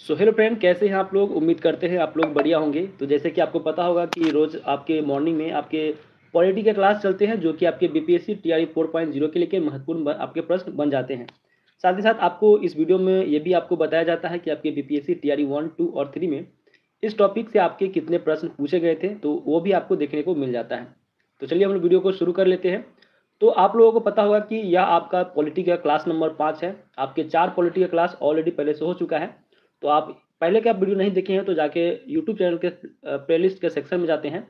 So hello friend, कैसे हैं आप लोग। उम्मीद करते हैं आप लोग बढ़िया होंगे। तो जैसे कि आपको पता होगा कि रोज़ आपके मॉर्निंग में आपके पॉलिटी के क्लास चलते हैं, जो कि आपके बीपीएससी टीआरई 4.0 के लिए महत्वपूर्ण आपके प्रश्न बन जाते हैं। साथ ही साथ आपको इस वीडियो में ये भी आपको बताया जाता है कि आपके बीपीएससी टीआरई 1, 2 और 3 में इस टॉपिक से आपके कितने प्रश्न पूछे गए थे, तो वो भी आपको देखने को मिल जाता है। तो चलिए हम वीडियो को शुरू कर लेते हैं। तो आप लोगों को पता होगा कि यह आपका पॉलिटी का क्लास नंबर 5 है। आपके 4 पॉलिटी का क्लास ऑलरेडी पहले से हो चुका है। तो आप पहले के आप वीडियो नहीं देखे हैं तो जाके यूट्यूब चैनल के प्लेलिस्ट के सेक्शन में जाते हैं।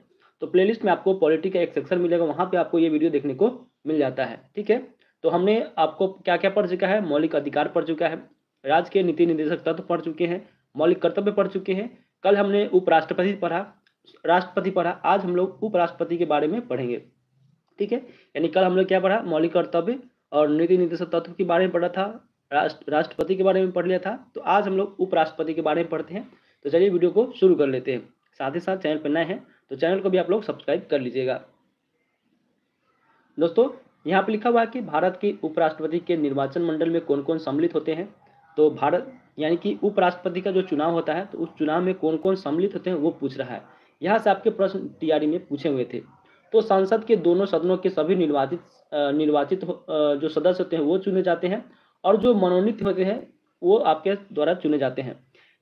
तो प्लेलिस्ट में आपको पॉलिटी का एक सेक्शन मिलेगा, वहाँ पे आपको ये वीडियो देखने को मिल जाता है। ठीक है। तो हमने आपको क्या क्या पढ़ चुका है। मौलिक अधिकार पढ़ चुका है, राज्य के नीति निर्देशक तत्व पढ़ चुके हैं, मौलिक कर्तव्य पढ़ चुके हैं। कल हमने उपराष्ट्रपति पढ़ा, राष्ट्रपति पढ़ा। आज हम लोग उपराष्ट्रपति के बारे में पढ़ेंगे। ठीक है। यानी कल हम लोग क्या पढ़ा, मौलिक कर्तव्य और नीति निर्देशक तत्व के बारे में पढ़ा था, राष्ट्रपति के बारे में पढ़ लिया था। तो आज हम लोग उपराष्ट्रपति के बारे में पढ़ते हैं। तो चलिए वीडियो को शुरू कर लेते हैं। साथ ही साथ चैनल पर नए हैं तो चैनल को भी आप लोग सब्सक्राइब कर लीजिएगा। दोस्तों, यहाँ पे लिखा हुआ है कि भारत के उपराष्ट्रपति के निर्वाचन मंडल में कौन कौन सम्मिलित होते हैं। तो भारत यानी कि उपराष्ट्रपति का जो चुनाव होता है, तो उस चुनाव में कौन कौन सम्मिलित होते हैं वो पूछ रहा है। यहाँ से आपके प्रश्न टीआरई में पूछे हुए थे। तो संसद के दोनों सदनों के सभी निर्वाचित जो सदस्य होते हैं वो चुने जाते हैं, और जो मनोनीत होते हैं वो आपके द्वारा चुने जाते हैं।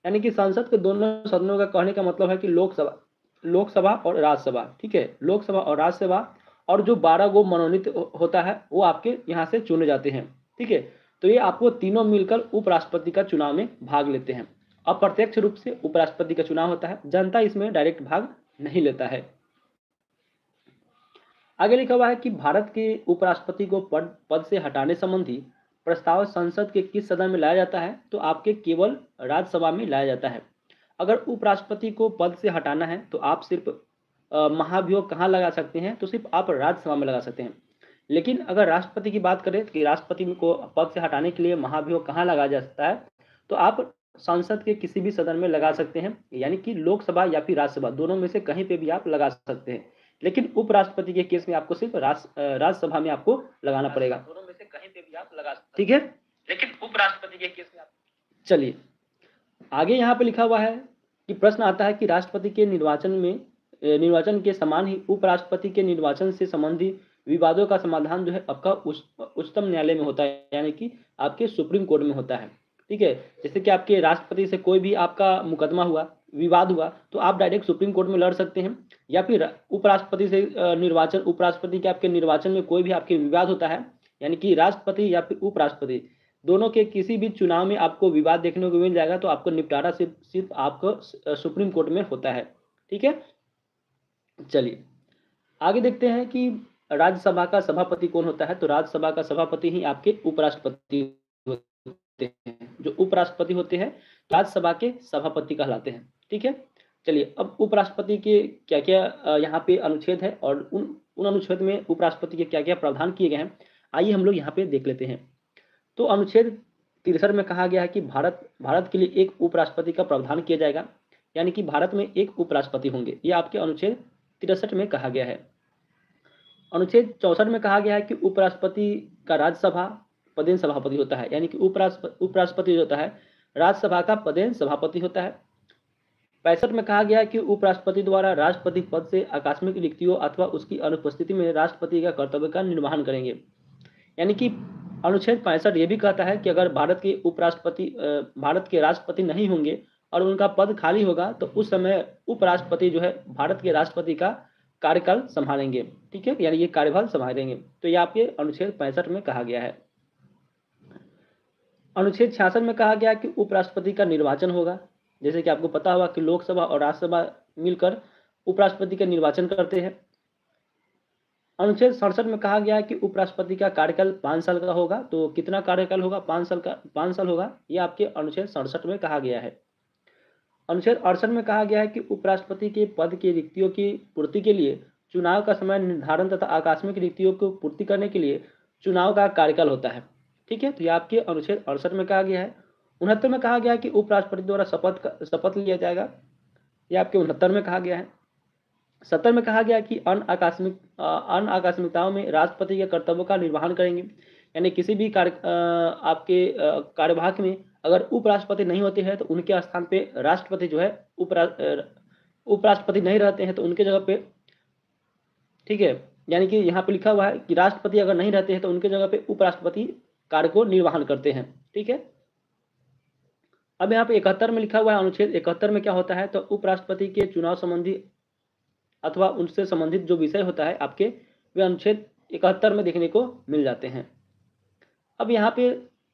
यानी कि संसद के दोनों सदनों का कहने का मतलब है कि लोकसभा और राज्यसभा। ठीक है, लोकसभा और राज्यसभा, और जो 12 गो मनोनीत होता है वो आपके यहाँ से चुने जाते हैं। ठीक है। तो ये आपको तीनों मिलकर उपराष्ट्रपति का चुनाव में भाग लेते हैं। अप्रत्यक्ष रूप से उपराष्ट्रपति का चुनाव होता है, जनता इसमें डायरेक्ट भाग नहीं लेता है। आगे लिखा हुआ है कि भारत के उपराष्ट्रपति को पद से हटाने संबंधी प्रस्ताव संसद के किस सदन में लाया जाता है। तो आपके केवल राज्यसभा में लाया जाता है। अगर उपराष्ट्रपति को पद से हटाना है तो आप सिर्फ महाभियोग कहाँ लगा सकते हैं, तो सिर्फ आप राज्यसभा में लगा सकते हैं। लेकिन अगर राष्ट्रपति की बात करें कि राष्ट्रपति को पद से हटाने के लिए महाभियोग कहाँ लगाया जा सकता है, तो आप संसद के किसी भी सदन में लगा सकते हैं, यानी कि लोकसभा या फिर राज्यसभा, दोनों में से कहीं पे भी आप लगा सकते हैं। लेकिन उपराष्ट्रपति के केस में आपको सिर्फ राज्यसभा में आपको लगाना पड़ेगा। दोनों में से कहीं पे भी आप लगा सकते हैं। ठीक है। लेकिन उपराष्ट्रपति के केस में आप चलिए आगे यहाँ पे लिखा हुआ है कि प्रश्न आता है कि राष्ट्रपति के निर्वाचन के समान ही उपराष्ट्रपति के निर्वाचन से संबंधी विवादों का समाधान जो है आपका उच्चतम न्यायालय में होता है, यानी कि आपके सुप्रीम कोर्ट में होता है। ठीक है। जैसे कि आपके राष्ट्रपति से कोई भी आपका मुकदमा हुआ, विवाद हुआ, तो आप डायरेक्ट सुप्रीम कोर्ट में लड़ सकते हैं। या फिर उपराष्ट्रपति से उपराष्ट्रपति के आपके निर्वाचन में कोई भी आपके विवाद होता है, यानी कि राष्ट्रपति या फिर उपराष्ट्रपति दोनों के किसी भी चुनाव में आपको विवाद देखने को मिल जाएगा, तो आपको निपटारा सिर्फ आपको सुप्रीम कोर्ट में होता है। ठीक है। चलिए आगे देखते हैं कि राज्यसभा का सभापति कौन होता है। तो राज्यसभा का सभापति ही आपके उपराष्ट्रपति होते हैं। जो उपराष्ट्रपति होते हैं राज्यसभा के सभापति कहलाते हैं। ठीक है। चलिए अब उपराष्ट्रपति के क्या क्या यहाँ पे अनुच्छेद है, और उन अनुच्छेद में उपराष्ट्रपति के क्या क्या प्रावधान किए गए हैं, आइए हम लोग यहाँ पे देख लेते हैं। तो अनुच्छेद 63 में कहा गया है कि भारत के लिए एक उपराष्ट्रपति का प्रावधान किया जाएगा, यानी कि भारत में एक उपराष्ट्रपति होंगे। ये आपके अनुच्छेद 63 में कहा गया है। अनुच्छेद 64 में कहा गया है कि उपराष्ट्रपति का राज्यसभा पदेन सभापति होता है, यानी कि उपराष्ट्रपति जो होता है राज्यसभा का पदेन सभापति होता है। 65 में कहा गया है कि उपराष्ट्रपति द्वारा राष्ट्रपति पद से आकस्मिक रिक्तियों अथवा उसकी अनुपस्थिति में राष्ट्रपति का कर्तव्य का निर्वहन करेंगे। यानी कि अनुच्छेद 65 ये भी कहता है कि अगर भारत के राष्ट्रपति नहीं होंगे और उनका पद खाली होगा, तो उस समय उपराष्ट्रपति जो है भारत के राष्ट्रपति का कार्यकाल संभालेंगे। ठीक है, यानी ये कार्यभार संभालेंगे। तो ये आपके अनुच्छेद 65 में कहा गया है। अनुच्छेद 66 में कहा गया कि उपराष्ट्रपति का निर्वाचन होगा। जैसे कि आपको पता होगा कि लोकसभा और राज्यसभा मिलकर उपराष्ट्रपति का निर्वाचन करते हैं। अनुच्छेद 67 में कहा गया है कि उपराष्ट्रपति का कार्यकाल 5 साल का होगा। तो कितना कार्यकाल होगा? 5 साल होगा। ये आपके अनुच्छेद 67 में कहा गया है। अनुच्छेद 68 में कहा गया है कि उपराष्ट्रपति के पद की रिक्तियों की पूर्ति के लिए चुनाव का समय निर्धारण तथा आकस्मिक रिक्तियों को पूर्ति करने के लिए चुनाव का कार्यकाल होता है। ठीक है, तो ये आपके अनुच्छेद 68 में कहा गया है। 69 में कहा गया है कि उपराष्ट्रपति द्वारा शपथ लिया जाएगा। ये आपके 69 में कहा गया है। 70 में कहा गया कि अन्य आकस्मिकताओं में राष्ट्रपति के कर्तव्यों का निर्वहन करेंगे, यानी किसी भी आपके कार्यभाग में अगर उपराष्ट्रपति नहीं होते हैं तो उनके स्थान पे राष्ट्रपति जो है उपराष्ट्रपति नहीं रहते हैं तो उनके जगह पे, ठीक है, यानी कि यहाँ पे लिखा हुआ है कि राष्ट्रपति अगर नहीं रहते हैं तो उनके जगह पे उपराष्ट्रपति कार्य को निर्वहन करते हैं। ठीक है, अब यहाँ पे 71 में लिखा हुआ है, अनुच्छेद 71 में क्या होता है, तो उपराष्ट्रपति के चुनाव संबंधी अथवा उनसे संबंधित जो विषय होता है आपके, वे अनुच्छेद 71 में देखने को मिल जाते हैं। अब यहाँ पे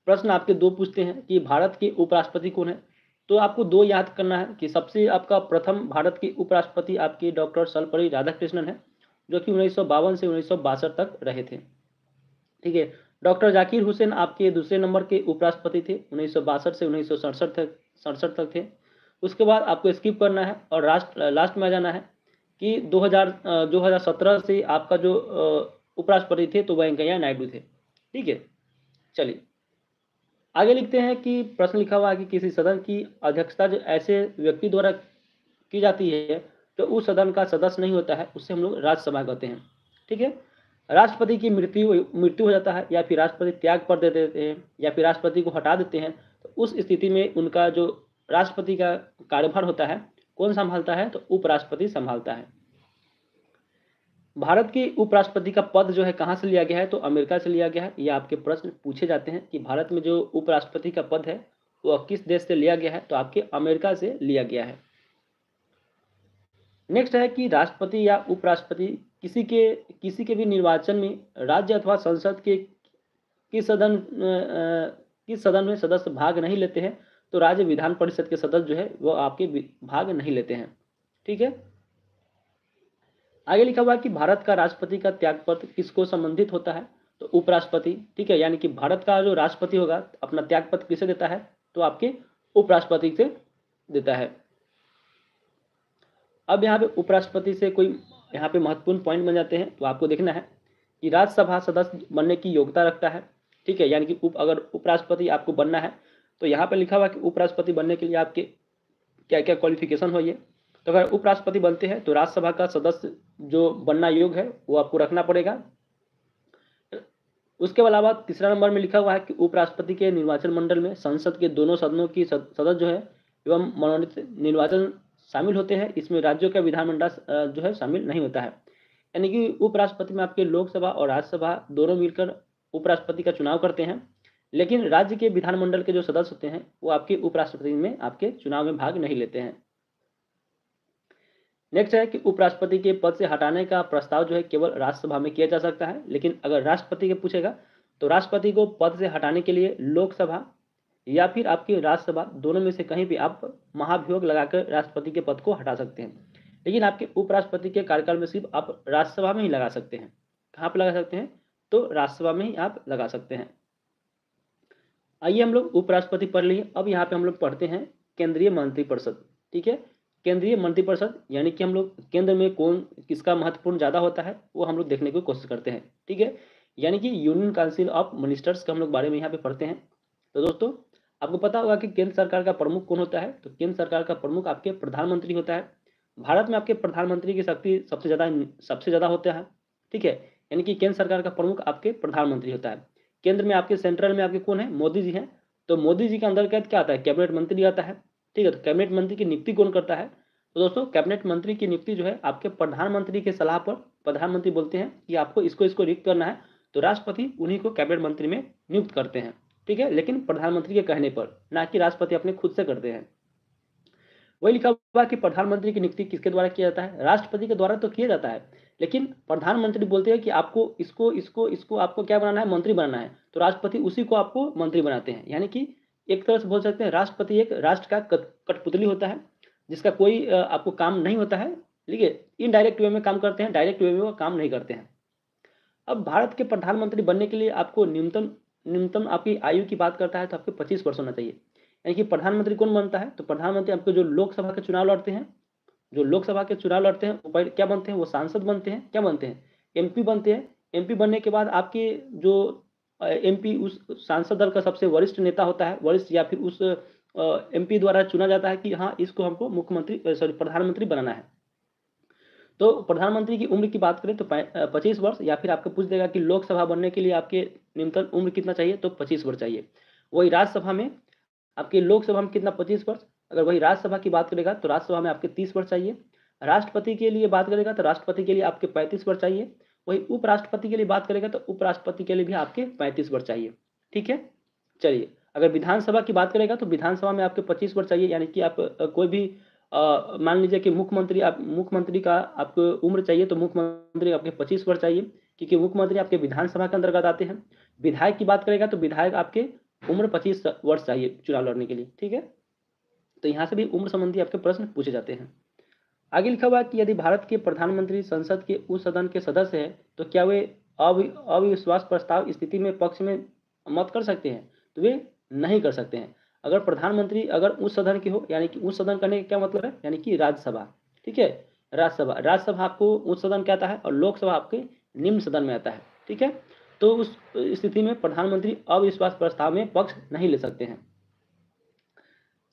प्रश्न आपके दो पूछते हैं कि भारत के उपराष्ट्रपति कौन है, तो आपको दो याद करना है कि सबसे आपका प्रथम भारत के उपराष्ट्रपति आपके डॉक्टर सर्वपल्ली राधाकृष्णन है, जो कि 1952 से 1962 तक रहे थे। ठीक है, डॉक्टर जाकिर हुसैन आपके दूसरे नंबर के उपराष्ट्रपति थे, 1962 से 1967 तक थे। उसके बाद आपको स्किप करना है और लास्ट में आ जाना है कि 2017 से आपका जो उपराष्ट्रपति थे तो वेंकैया नायडू थे। ठीक है, चलिए आगे लिखते हैं कि प्रश्न लिखा हुआ है कि किसी सदन की अध्यक्षता जो ऐसे व्यक्ति द्वारा की जाती है तो उस सदन का सदस्य नहीं होता है, उससे हम लोग राज्यसभा कहते हैं। ठीक है, राष्ट्रपति की मृत्यु हो जाता है या फिर राष्ट्रपति त्याग पर दे देते हैं या फिर राष्ट्रपति को हटा देते हैं, तो उस स्थिति में उनका जो राष्ट्रपति का कार्यभार होता है कौन संभालता है, तो उपराष्ट्रपति संभालता है। भारत के उपराष्ट्रपति का पद जो है कहाँ से लिया गया है, तो अमेरिका से लिया गया है। ये आपके प्रश्न पूछे जाते हैं कि भारत में जो उपराष्ट्रपति का पद है वो किस देश से लिया गया है, तो आपके अमेरिका से लिया गया है। नेक्स्ट है कि राष्ट्रपति या उपराष्ट्रपति किसी के भी निर्वाचन में राज्य अथवा संसद के किस सदन में सदस्य भाग नहीं लेते हैं, तो राज्य विधान परिषद के सदस्य जो है वो आपके भाग नहीं लेते हैं। ठीक है, आगे लिखा हुआ है कि भारत का राष्ट्रपति का त्यागपत्र किसको संबंधित होता है, तो उपराष्ट्रपति। ठीक है, यानी कि भारत का जो राष्ट्रपति होगा अपना त्यागपत्र किसे देता है, तो आपके उपराष्ट्रपति से देता है। अब यहाँ पे उपराष्ट्रपति से कोई यहाँ पे महत्वपूर्ण पॉइंट बन जाते हैं, तो आपको देखना है कि राज्यसभा सदस्य बनने की योग्यता रखता है। ठीक है, यानी कि अगर उपराष्ट्रपति आपको बनना है तो यहाँ पे लिखा हुआ कि उपराष्ट्रपति बनने के लिए आपके क्या क्या क्वालिफिकेशन हो, ये तो अगर उपराष्ट्रपति बनते हैं तो राज्यसभा का सदस्य जो बनना योग्य है वो आपको रखना पड़ेगा। उसके अलावा तीसरा नंबर में लिखा हुआ है कि उपराष्ट्रपति के निर्वाचन मंडल में संसद के दोनों सदनों की सदस्य जो है एवं मनोनीत निर्वाचन शामिल होते हैं, इसमें राज्यों का विधानमंडल जो है शामिल नहीं होता है। यानी कि उपराष्ट्रपति में आपके लोकसभा और राज्यसभा दोनों मिलकर उपराष्ट्रपति का चुनाव करते हैं, लेकिन राज्य के विधानमंडल के जो सदस्य होते हैं वो आपके उपराष्ट्रपति में आपके चुनाव में भाग नहीं लेते हैं। नेक्स्ट है कि उपराष्ट्रपति के पद से हटाने का प्रस्ताव जो है केवल राज्यसभा में किया जा सकता है, लेकिन अगर राष्ट्रपति के पूछेगा तो राष्ट्रपति को पद से हटाने के लिए लोकसभा या फिर आपकी राज्यसभा दोनों में से कहीं भी आप महाभियोग लगाकर राष्ट्रपति के पद को हटा सकते हैं, लेकिन आपके उपराष्ट्रपति के कार्यकाल में सिर्फ आप राज्यसभा में ही लगा सकते हैं। कहाँ पर लगा सकते हैं, तो राज्यसभा में ही आप लगा सकते हैं। आइए हम लोग उपराष्ट्रपति पढ़ लिए, अब यहाँ पे हम लोग पढ़ते हैं केंद्रीय मंत्रिपरिषद। ठीक है, केंद्रीय मंत्रिपरिषद यानी कि हम लोग केंद्र में कौन किसका महत्वपूर्ण ज़्यादा होता है वो हम लोग देखने की कोशिश करते हैं। ठीक है, यानी कि यूनियन काउंसिल ऑफ मिनिस्टर्स के हम लोग बारे में यहाँ पे पढ़ते हैं। तो दोस्तों आपको पता होगा कि केंद्र सरकार का प्रमुख कौन होता है, तो केंद्र सरकार का प्रमुख आपके प्रधानमंत्री होता है। भारत में आपके प्रधानमंत्री की शक्ति सबसे ज़्यादा होता है। ठीक है, यानी कि केंद्र सरकार का प्रमुख आपके प्रधानमंत्री होता है। केंद्र में आपके सेंट्रल में आपके कौन है, मोदी जी हैं, तो मोदी जी के अंतर्गत क्या आता है, कैबिनेट मंत्री आता है। ठीक है, तो कैबिनेट मंत्री की नियुक्ति कौन करता है, तो दोस्तों कैबिनेट मंत्री की नियुक्ति जो है आपके प्रधानमंत्री के सलाह पर प्रधानमंत्री बोलते हैं कि आपको इसको नियुक्त करना है, तो राष्ट्रपति उन्हीं को कैबिनेट मंत्री में नियुक्त करते हैं। ठीक है, लेकिन प्रधानमंत्री के कहने पर, ना कि राष्ट्रपति अपने खुद से करते हैं। वही लिखा हुआ कि प्रधानमंत्री की नियुक्ति किसके द्वारा किया जाता है, राष्ट्रपति के द्वारा तो किया जाता है, लेकिन प्रधानमंत्री बोलते हैं कि आपको इसको आपको क्या बनाना है, मंत्री बनाना है, तो राष्ट्रपति उसी को आपको मंत्री बनाते हैं। यानी कि एक तरह से बोल सकते हैं राष्ट्रपति एक राष्ट्र का कठपुतली होता है, जिसका कोई आपको काम नहीं होता है। ठीक है, इनडायरेक्ट वे में काम करते हैं, डायरेक्ट वे में वो काम नहीं करते हैं। अब भारत के प्रधानमंत्री बनने के लिए आपको न्यूनतम आपकी आयु की बात करता है तो आपके 25 वर्ष होना चाहिए। यानी कि प्रधानमंत्री कौन बनता है, तो प्रधानमंत्री आपको जो लोकसभा के चुनाव लड़ते हैं, वो क्या बनते हैं, वो सांसद बनते हैं, क्या बनते हैं, एमपी बनते हैं। एमपी बनने के बाद आपके जो एमपी उस सांसद दल का सबसे वरिष्ठ नेता होता है, वरिष्ठ या फिर उस एमपी द्वारा चुना जाता है कि हाँ इसको हमको प्रधानमंत्री बनाना है। तो प्रधानमंत्री की उम्र की बात करें तो 25 वर्ष, या फिर आपको पूछ देगा कि लोकसभा बनने के लिए आपके न्यूनतम उम्र कितना चाहिए, तो 25 वर्ष चाहिए। वही राज्यसभा में आपके लोकसभा में कितना 25 वर्ष। अगर वही राज्यसभा की बात करेगा तो राज्यसभा में आपके 30 वर्ष चाहिए। राष्ट्रपति के लिए बात करेगा तो राष्ट्रपति के लिए आपके 35 वर्ष चाहिए। वही उपराष्ट्रपति के लिए बात करेगा तो उपराष्ट्रपति के लिए भी आपके 35 वर्ष चाहिए। ठीक है, चलिए अगर विधानसभा की बात करेगा तो विधानसभा में आपके 25 वर्ष चाहिए। यानी कि आप कोई भी मान लीजिए कि मुख्यमंत्री का आपको उम्र चाहिए तो मुख्यमंत्री आपके 25 वर्ष चाहिए, क्योंकि मुख्यमंत्री आपके विधानसभा के अंतर्गत आते हैं। विधायक की बात करेगा तो विधायक आपके उम्र 25 वर्ष चाहिए चुनाव लड़ने के लिए। ठीक है, तो यहाँ से भी उम्र संबंधी आपके प्रश्न पूछे जाते हैं। आगे लिखा हुआ है कि यदि भारत के प्रधानमंत्री संसद के उस सदन के सदस्य हैं तो क्या वे अविश्वास प्रस्ताव स्थिति में पक्ष में मत कर सकते हैं, तो वे नहीं कर सकते हैं। अगर प्रधानमंत्री अगर उस सदन के हो, यानी कि उस सदन करने का क्या मतलब है, यानी कि राज्यसभा। ठीक है, राज्यसभा आपको उच्च सदन क्या आता है और लोकसभा आपके निम्न सदन में आता है। ठीक है, तो उस स्थिति में प्रधानमंत्री अविश्वास प्रस्ताव में पक्ष नहीं ले सकते हैं।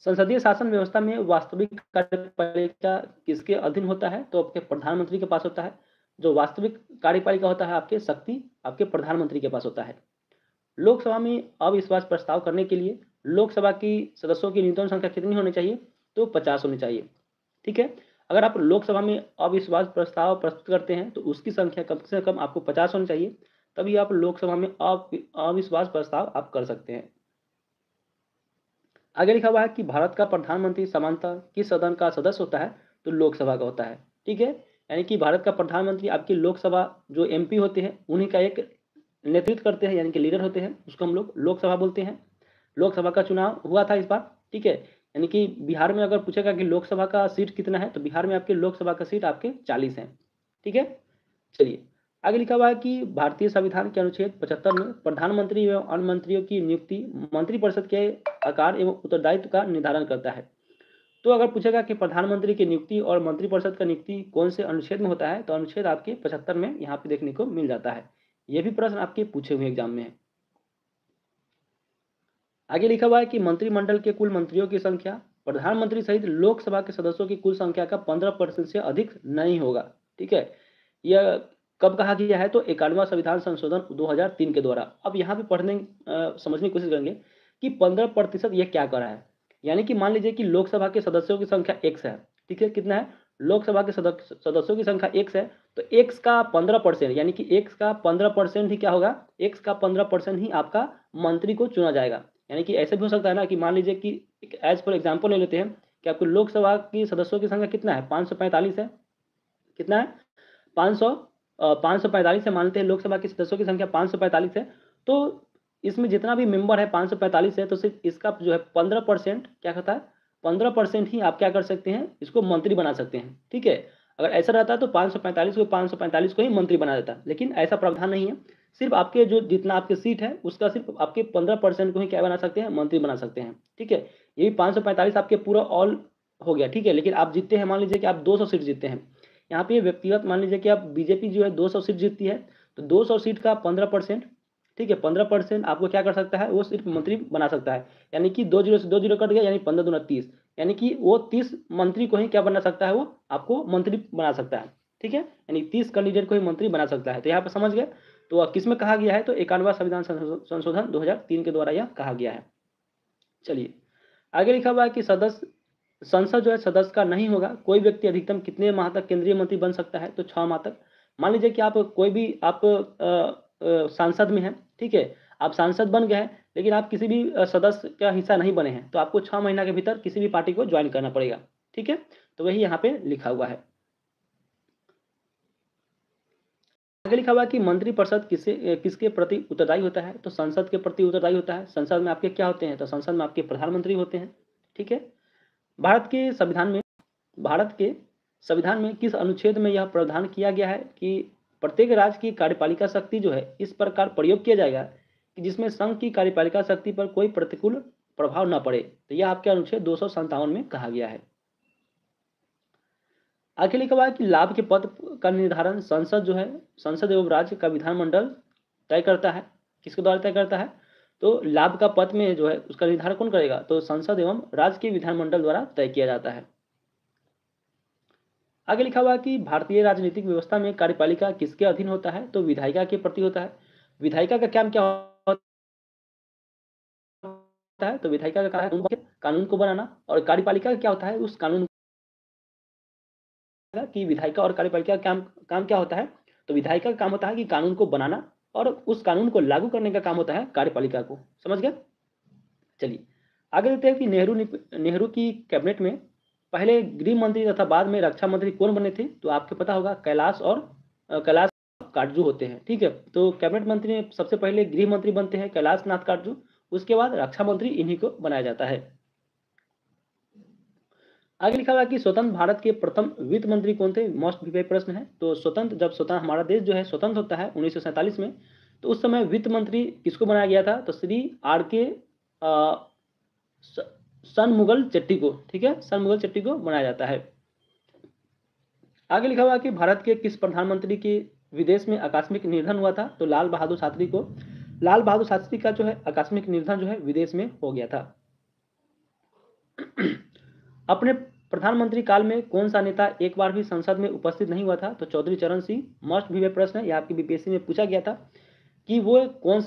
संसदीय शासन व्यवस्था में वास्तविक कार्यपालिका किसके अधीन होता है, तो आपके प्रधानमंत्री के पास होता है। जो वास्तविक कार्यपालिका होता है आपके शक्ति आपके प्रधानमंत्री के पास होता है। लोकसभा में अविश्वास प्रस्ताव करने के लिए लोकसभा की सदस्यों की न्यूनतम संख्या कितनी होनी चाहिए, तो 50 होनी चाहिए। ठीक है, अगर आप लोकसभा में अविश्वास प्रस्ताव प्रस्तुत करते हैं तो उसकी संख्या कम से कम आपको 50 होनी चाहिए, तभी आप लोकसभा में अविश्वास प्रस्ताव आप कर सकते हैं। आगे लिखा हुआ है कि भारत का प्रधानमंत्री सामान्यतः किस सदन का सदस्य होता है, तो लोकसभा का होता है। ठीक है, यानी कि भारत का प्रधानमंत्री आपकी लोकसभा जो एमपी होते हैं उन्हीं का एक नेतृत्व करते हैं, यानी कि लीडर होते हैं, उसको हम लोग लोकसभा बोलते हैं। लोकसभा का चुनाव हुआ था इस बार। ठीक है, यानी कि बिहार में अगर पूछेगा कि लोकसभा का सीट कितना है, तो बिहार में आपके लोकसभा का सीट आपके 40 है। ठीक है, चलिए आगे लिखा हुआ है कि भारतीय संविधान के अनुच्छेद 75 में प्रधानमंत्री एवं अन्य मंत्रियों की नियुक्ति मंत्रिपरिषद के आकार एवं उत्तरदायित्व का निर्धारण करता है। तो अगर पूछेगा कि प्रधानमंत्री की नियुक्ति और मंत्रिपरिषद का नियुक्ति कौन से अनुच्छेद में होता है, तो अनुच्छेद आपके 75 में यहाँ पे देखने को मिल जाता है। यह भी प्रश्न आपके पूछे हुए एग्जाम में है। आगे लिखा हुआ है कि मंत्रिमंडल के कुल मंत्रियों की संख्या प्रधानमंत्री सहित लोकसभा के सदस्यों की कुल संख्या का 15% से अधिक नहीं होगा। ठीक है, यह कब कहा गया है, तो 91वां संविधान संशोधन 2003 के द्वारा। अब यहाँ पे समझने की कोशिश करेंगे कि 15% यह क्या कर रहा है। यानी कि मान लीजिए कि लोकसभा के सदस्यों की संख्या x है। ठीक है, कितना है, लोकसभा के सदस्यों की संख्या x है, तो x का 15%, यानी कि x का 15% ही क्या होगा, x का 15% ही आपका मंत्री को चुना जाएगा। यानी कि ऐसे भी हो सकता है ना कि मान लीजिए कि एज फॉर एग्जाम्पल ले लेते हैं कि आपको लोकसभा की सदस्यों की संख्या कितना है, 545 है। कितना है, 545 है, मानते हैं लोकसभा के सदस्यों की संख्या 545 है। तो इसमें जितना भी मेंबर है 545 है, तो सिर्फ इसका जो है 15% क्या कहता है, 15% ही आप क्या कर सकते हैं, इसको मंत्री बना सकते हैं। ठीक है, अगर ऐसा रहता है तो 545 को ही मंत्री बना देता, लेकिन ऐसा प्रावधान नहीं है। सिर्फ आपके जो जितना आपके सीट है उसका सिर्फ आपके 15% को ही क्या बना सकते हैं, मंत्री बना सकते हैं। ठीक है, ये 545 आपके पूरा ऑल हो गया। ठीक है, लेकिन आप जीतते हैं, मान लीजिए कि आप 200 सीट जीतते हैं। यहाँ पे व्यक्तिगत मान लीजिए कि आप बीजेपी जो है 200 सीट जीतती है, तो 200 सीट का 15%, ठीक है, 15% आपको क्या कर सकता है, वो सिर्फ मंत्री बना सकता है। यानी कि 2 जीरो से 2 जीरो कट गया, यानी 15 दूना 30, यानी कि वो 30 मंत्री को ही क्या बना सकता है, वो आपको मंत्री बना सकता है। ठीक है, यानी 30 कैंडिडेट को ही मंत्री बना सकता है। तो यहाँ पर समझ गए, तो किस में कहा गया है, तो 91वां संविधान संशोधन 2003 के द्वारा यह कहा गया है। चलिए आगे लिखा हुआ है कि संसद जो है सदस्य का नहीं होगा। कोई व्यक्ति अधिकतम कितने माह तक केंद्रीय मंत्री बन सकता है, तो 6 माह तक। मान लीजिए कि आप कोई भी आप सांसद में हैं। ठीक है, आप सांसद बन गए हैं, लेकिन आप किसी भी सदस्य का हिस्सा नहीं बने हैं, तो आपको 6 महीना के भीतर किसी भी पार्टी को ज्वाइन करना पड़ेगा। ठीक है, तो वही यहाँ पे लिखा हुआ है। आगे लिखा हुआ है कि मंत्रिपरिषद किसके प्रति उत्तरदायी होता है, तो संसद के प्रति उत्तरदायी होता है। संसद में आपके क्या होते हैं, तो संसद में आपके प्रधानमंत्री होते हैं। ठीक है, भारत के संविधान में भारत के संविधान में किस अनुच्छेद में यह प्रावधान किया गया है कि प्रत्येक राज्य की कार्यपालिका शक्ति जो है इस प्रकार प्रयोग किया जाएगा कि जिसमें संघ की कार्यपालिका शक्ति पर कोई प्रतिकूल प्रभाव न पड़े। तो यह आपके अनुच्छेद 257 में कहा गया है। आगे लिखा हुआ है कि लाभ के पद का निर्धारण संसद जो है, संसद एवं राज्य का विधानमंडल तय करता है। किसके द्वारा तय करता है, तो लाभ का पद में जो है उसका निर्धारण कौन करेगा, तो संसद एवं राज्य के विधानमंडल द्वारा तय किया जाता है। आगे लिखा हुआ है कि भारतीय राजनीतिक व्यवस्था में कार्यपालिका किसके अधीन होता है, तो विधायिका के प्रति होता है। विधायिका का काम क्या होता होता है? तो विधायिका का काम है कानून को बनाना, और कार्यपालिका का क्या होता है? उस कानून का कि विधायिका और कार्यपालिका का काम काम क्या होता है? तो विधायिका का काम होता है कि कानून को बनाना, और उस कानून को लागू करने का काम होता है कार्यपालिका को। समझ गए? चलिए आगे देखते हैं कि नेहरू की कैबिनेट में पहले गृह मंत्री तथा बाद में रक्षा मंत्री कौन बने थे? तो आपको पता होगा कैलाश काटजू होते हैं। ठीक है, तो कैबिनेट मंत्री में सबसे पहले गृह मंत्री बनते हैं कैलाश नाथ काटजू, उसके बाद रक्षा मंत्री इन्हीं को बनाया जाता है। आगे लिखा हुआ कि स्वतंत्र भारत के प्रथम वित्त मंत्री कौन थे? मोस्ट प्रीवियस प्रश्न है। तो स्वतंत्र हमारा देश जो है स्वतंत्र होता है 1947 में, तो उस समय वित्त मंत्री किसको बनाया गया था? तो श्री आर के सन मुगल चट्टी को, ठीक है, सन मुगल चट्टी को बनाया जाता है। आगे लिखा हुआ कि भारत के किस प्रधानमंत्री के विदेश में आकस्मिक निधन हुआ था? तो लाल बहादुर शास्त्री का जो है आकस्मिक निधन जो है विदेश में हो गया था। अपने प्रधानमंत्री काल में कौन सा नेता एक बार भी संसद में उपस्थित नहीं हुआ था? तो चौधरी चरण सिंह। मोस्ट प्रीवियस प्रश्न है, यह आपकी बीपीएससी में पूछा गया था कि वो कौन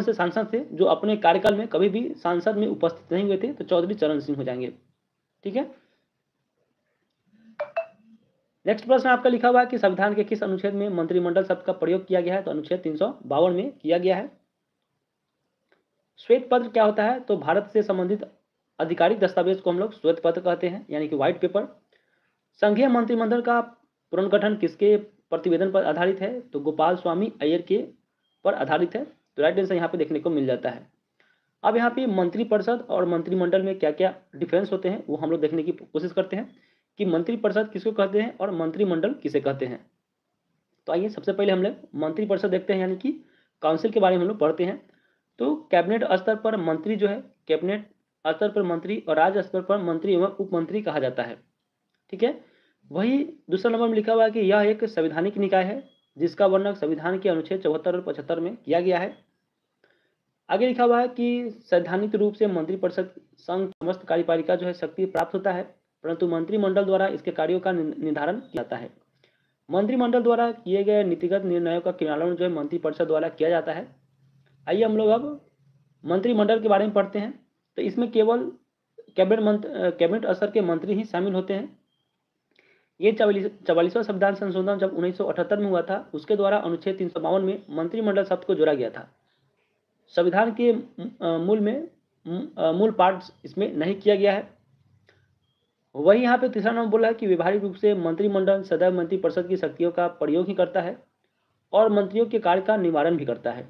से सांसद थे जो अपने कार्यकाल में कभी भी संसद में उपस्थित नहीं हुए थे? तो चौधरी चरण सिंह हो जाएंगे। ठीक है, नेक्स्ट प्रश्न आपका लिखा हुआ है कि संविधान के किस अनुच्छेद में मंत्रिमंडल शब्द का प्रयोग किया गया है? तो अनुच्छेद 352 में किया गया है। श्वेत पत्र क्या होता है? तो भारत से संबंधित आधिकारिक दस्तावेज को हम लोग श्वेत पत्र कहते हैं, यानी कि व्हाइट पेपर। संघीय मंत्रिमंडल का पुनर्गठन किसके प्रतिवेदन पर आधारित है? तो गोपाल स्वामी अय्यर के पर आधारित है। तो राइट आंसर यहाँ पे देखने को मिल जाता है। अब यहाँ पे मंत्रिपरिषद और मंत्रिमंडल में क्या क्या डिफरेंस होते हैं वो हम लोग देखने की कोशिश करते हैं कि मंत्रिपरिषद किसको कहते हैं और मंत्रिमंडल किसे कहते हैं। तो आइए सबसे पहले हम लोग मंत्रिपरिषद देखते हैं, यानी कि काउंसिल के बारे में हम लोग पढ़ते हैं। तो कैबिनेट स्तर पर मंत्री जो है, कैबिनेट स्तर पर मंत्री और राज्य स्तर पर मंत्री एवं उप मंत्री कहा जाता है। ठीक है, वही दूसरा नंबर में लिखा हुआ है कि यह एक संवैधानिक निकाय है जिसका वर्णन संविधान के अनुच्छेद 74 और 75 में किया गया है। आगे लिखा हुआ है कि सैद्धांतिक रूप से मंत्रिपरिषद संघ समस्त कार्यपालिका जो है शक्ति प्राप्त होता है, परंतु मंत्रिमंडल द्वारा इसके कार्यों का निर्धारण किया जाता है। मंत्रिमंडल द्वारा किए गए नीतिगत निर्णयों का क्रियान्वयन जो है मंत्रिपरिषद द्वारा किया जाता है। आइए हम लोग अब मंत्रिमंडल के बारे में पढ़ते हैं। तो इसमें केवल कैबिनेट स्तर के मंत्री ही शामिल होते हैं। ये 44वां संविधान संशोधन जब 1978 में हुआ था, उसके द्वारा अनुच्छेद 352 में मंत्रिमंडल शब्द को जोड़ा गया था। संविधान के मूल पार्ट इसमें नहीं किया गया है। वही यहाँ पे तीसरा नाम बोला है कि व्यवहारिक रूप से मंत्रिमंडल सदैव मंत्रिपरिषद की शक्तियों का प्रयोग ही करता है और मंत्रियों के कार्य का निवारण भी करता है।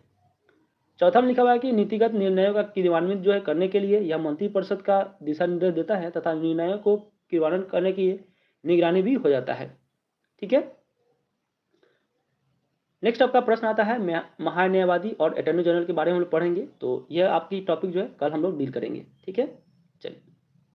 चौथा में लिखा हुआ है कि नीतिगत निर्णयों का क्रियान्वयन जो है करने के लिए यह मंत्रिपरिषद का दिशा निर्देश देता है तथा निर्णयों को क्रियान्वयन करने की निगरानी भी हो जाता है। ठीक है, नेक्स्ट आपका प्रश्न आता है महान्यायवादी और अटॉर्नी जनरल के बारे में हम लोग पढ़ेंगे। तो यह आपकी टॉपिक जो है कल हम लोग डील करेंगे। ठीक है, चलिए।